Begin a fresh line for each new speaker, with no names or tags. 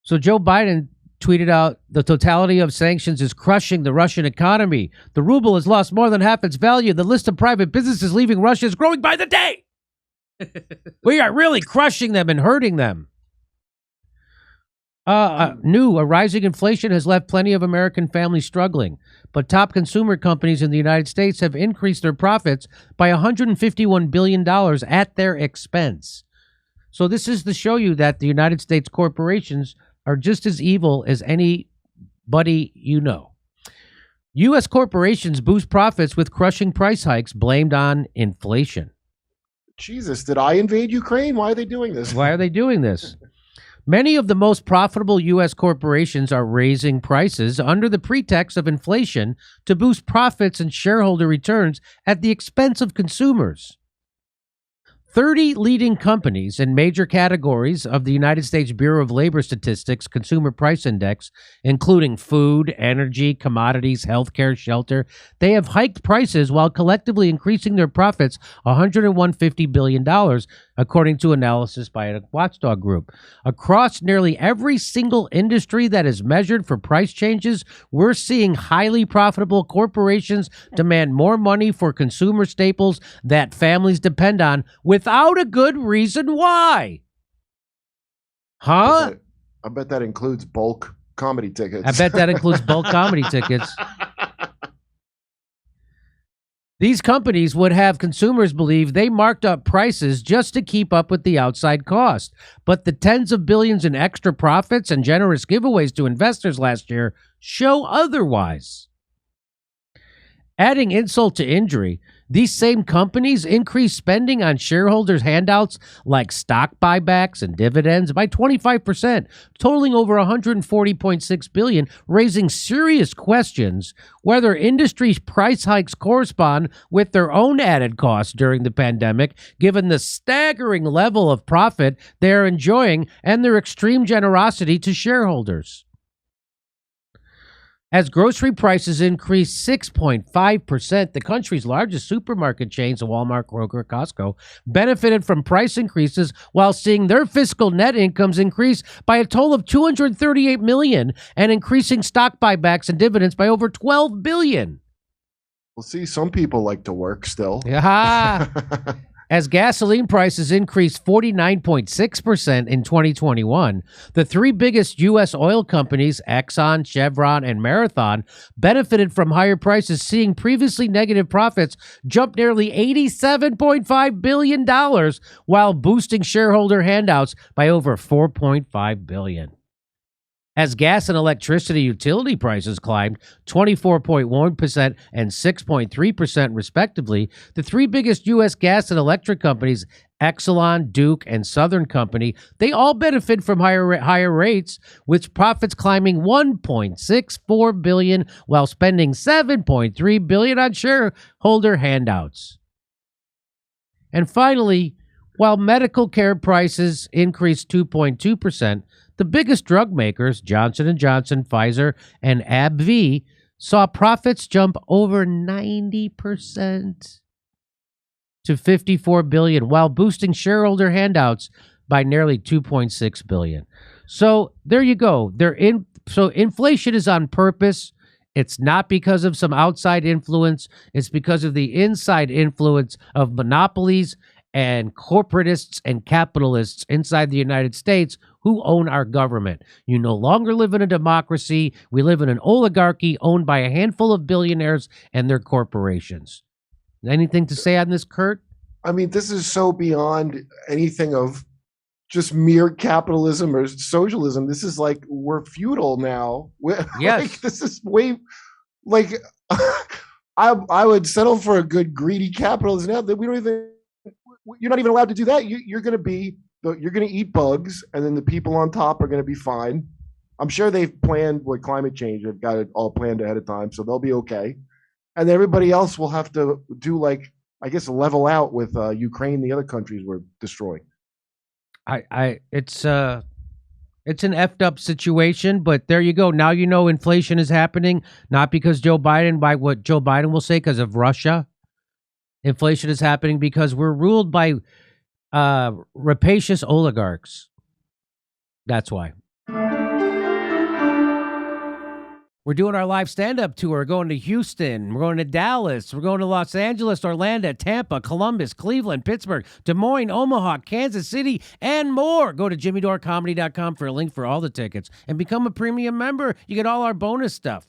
So Joe Biden tweeted out, the totality of sanctions is crushing the Russian economy. The ruble has lost more than half its value. The list of private businesses leaving Russia is growing by the day. We are really crushing them and hurting them. A rising inflation has left plenty of American families struggling, but top consumer companies in the United States have increased their profits by $151 billion at their expense. So this is to show you that the United States corporations are just as evil as anybody you know. U.S. corporations boost profits with crushing price hikes blamed on inflation.
Jesus, did I invade Ukraine? Why are they doing this?
Why are they doing this? Many of the most profitable U.S. corporations are raising prices under the pretext of inflation to boost profits and shareholder returns at the expense of consumers. 30 leading companies in major categories of the United States Bureau of Labor Statistics Consumer Price Index, including food, energy, commodities, healthcare, shelter, they have hiked prices while collectively increasing their profits $150 billion, according to analysis by a watchdog group. Across nearly every single industry that is measured for price changes, we're seeing highly profitable corporations demand more money for consumer staples that families depend on without a good reason why. Huh?
I bet that includes bulk comedy tickets.
I bet that includes bulk comedy tickets. These companies would have consumers believe they marked up prices just to keep up with the outside cost. But the tens of billions in extra profits and generous giveaways to investors last year show otherwise. Adding insult to injury, these same companies increased spending on shareholders' handouts like stock buybacks and dividends by 25%, totaling over $140.6 billion, raising serious questions whether industry's price hikes correspond with their own added costs during the pandemic, given the staggering level of profit they are enjoying and their extreme generosity to shareholders. As grocery prices increased 6.5%, the country's largest supermarket chains, Walmart, Kroger, Costco, benefited from price increases while seeing their fiscal net incomes increase by a total of $238 million and increasing stock buybacks and dividends by over $12 billion.
Well, see, some people like to work still.
Yeah. As gasoline prices increased 49.6% in 2021, the three biggest U.S. oil companies, Exxon, Chevron, and Marathon, benefited from higher prices, seeing previously negative profits jump nearly $87.5 billion while boosting shareholder handouts by over $4.5 billion. As gas and electricity utility prices climbed 24.1% and 6.3% respectively, the three biggest U.S. gas and electric companies, Exelon, Duke, and Southern Company, they all benefit from higher rates, with profits climbing $1.64 billion while spending $7.3 billion on shareholder handouts. And finally, while medical care prices increased 2.2%, the biggest drug makers, Johnson & Johnson, Pfizer, and AbbVie, saw profits jump over 90% to $54 billion, while boosting shareholder handouts by nearly $2.6 billion. So there you go. So inflation is on purpose. It's not because of some outside influence. It's because of the inside influence of monopolies and corporatists and capitalists inside the United States who own our government. You no longer live in a democracy. We live in an oligarchy owned by a handful of billionaires and their corporations. Anything to say on this, Kurt?
I mean, this is so beyond anything of just mere capitalism or socialism. This is like, we're feudal now.
Yes.
Like, this is way, like, I would settle for a good greedy capitalism now that we don't even, you're not even allowed to do that. You're going to eat bugs, and then the people on top are going to be fine. I'm sure they've planned with climate change. They've got it all planned ahead of time, so they'll be okay. And then everybody else will have to do, like, I guess, level out with Ukraine and the other countries we're destroying.
It's an effed up situation, but there you go. Now you know inflation is happening, not because by what Joe Biden will say, because of Russia. Inflation is happening because we're ruled by rapacious oligarchs. That's why. We're doing our live stand-up tour. We're going to Houston. We're going to Dallas. We're going to Los Angeles, Orlando, Tampa, Columbus, Cleveland, Pittsburgh, Des Moines, Omaha, Kansas City, and more. Go to jimmydorecomedy.com for a link for all the tickets and become a premium member. You get all our bonus stuff.